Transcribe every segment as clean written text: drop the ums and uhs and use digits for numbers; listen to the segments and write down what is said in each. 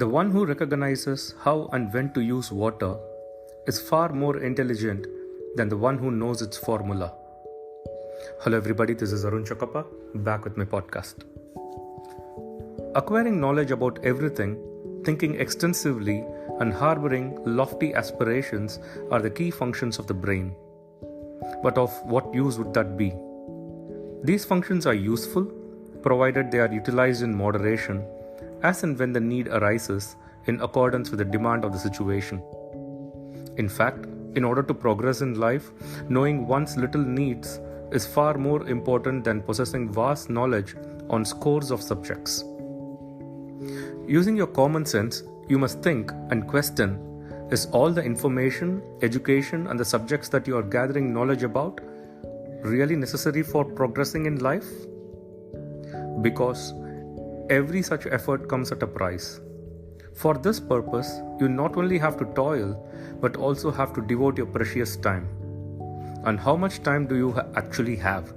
The one who recognizes how and when to use water is far more intelligent than the one who knows its formula. Hello everybody, this is Arun Chakappa, back with my podcast. Acquiring knowledge about everything, thinking extensively, and harboring lofty aspirations are the key functions of the brain. But of what use would that be? These functions are useful, provided they are utilized in moderation, as and when the need arises in accordance with the demand of the situation. In fact, in order to progress in life, knowing one's little needs is far more important than possessing vast knowledge on scores of subjects. Using your common sense, you must think and question, is all the information, education, and the subjects that you are gathering knowledge about really necessary for progressing in life? Because every such effort comes at a price. For this purpose, you not only have to toil, but also have to devote your precious time. And how much time do you actually have?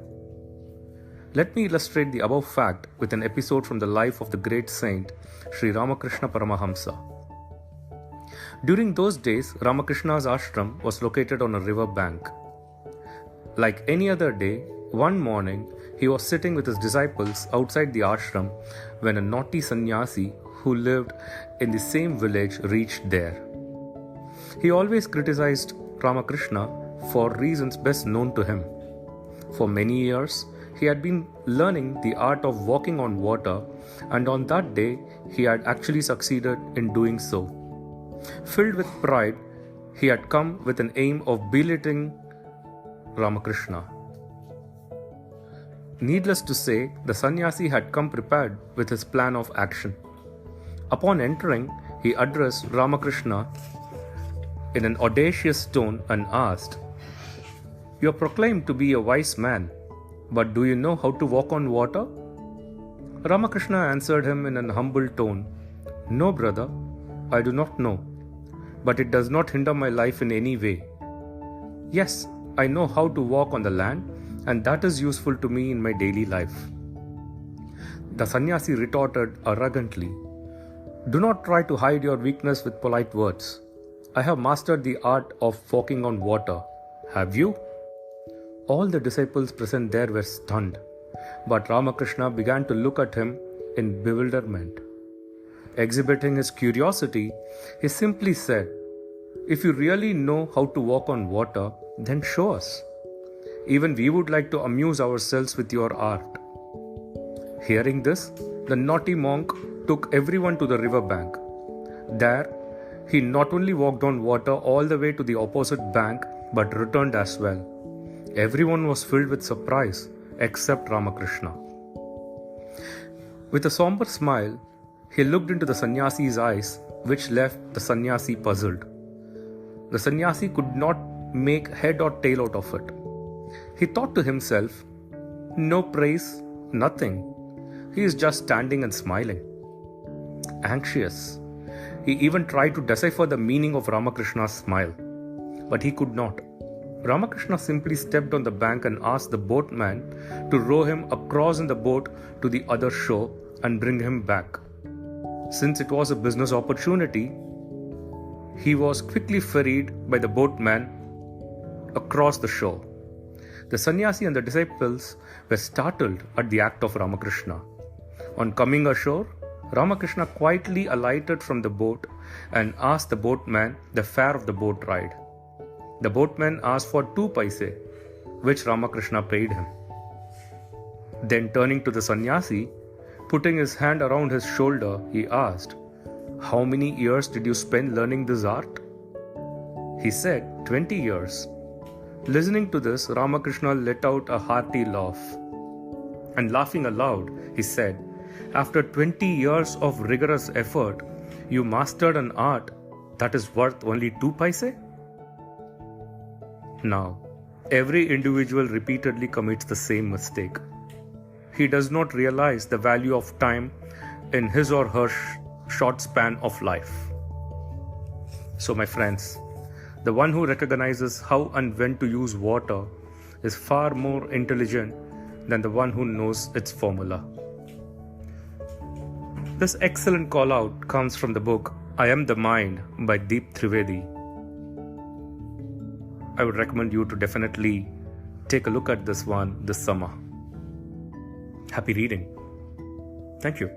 Let me illustrate the above fact with an episode from the life of the great saint, Sri Ramakrishna Paramahamsa. During those days, Ramakrishna's ashram was located on a river bank. Like any other day, one morning, he was sitting with his disciples outside the ashram when a naughty sannyasi who lived in the same village reached there. He always criticized Ramakrishna for reasons best known to him. For many years, he had been learning the art of walking on water, and on that day, he had actually succeeded in doing so. Filled with pride, he had come with an aim of belittling Ramakrishna. Needless to say, the sannyasi had come prepared with his plan of action. Upon entering, he addressed Ramakrishna in an audacious tone and asked, "You are proclaimed to be a wise man, but do you know how to walk on water?" Ramakrishna answered him in an humble tone, "No, brother, I do not know, but it does not hinder my life in any way. Yes, I know how to walk on the land, and that is useful to me in my daily life." The sannyasi retorted arrogantly, "Do not try to hide your weakness with polite words. I have mastered the art of walking on water. Have you?" All the disciples present there were stunned, but Ramakrishna began to look at him in bewilderment. Exhibiting his curiosity, he simply said, "If you really know how to walk on water, then show us. Even we would like to amuse ourselves with your art." Hearing this, the naughty monk took everyone to the river bank. There, he not only walked on water all the way to the opposite bank, but returned as well. Everyone was filled with surprise, except Ramakrishna. With a somber smile, he looked into the sannyasi's eyes, which left the sannyasi puzzled. The sannyasi could not make head or tail out of it. He thought to himself, "No praise, nothing. He is just standing and smiling." Anxious, he even tried to decipher the meaning of Ramakrishna's smile, but he could not. Ramakrishna simply stepped on the bank and asked the boatman to row him across in the boat to the other shore and bring him back. Since it was a business opportunity, he was quickly ferried by the boatman across the shore. The sannyasi and the disciples were startled at the act of Ramakrishna. On coming ashore, Ramakrishna quietly alighted from the boat and asked the boatman the fare of the boat ride. The boatman asked for 2 paise, which Ramakrishna paid him. Then turning to the sannyasi, putting his hand around his shoulder, he asked, "How many years did you spend learning this art?" He said, 20 years. Listening to this, Ramakrishna let out a hearty laugh. And laughing aloud, he said, "After 20 years of rigorous effort, you mastered an art that is worth only 2 paise?" Now, every individual repeatedly commits the same mistake. He does not realize the value of time in his or her short span of life. So, my friends, the one who recognizes how and when to use water is far more intelligent than the one who knows its formula. This excellent call out comes from the book I Am the Mind by Deep Trivedi. I would recommend you to definitely take a look at this one this summer. Happy reading. Thank you.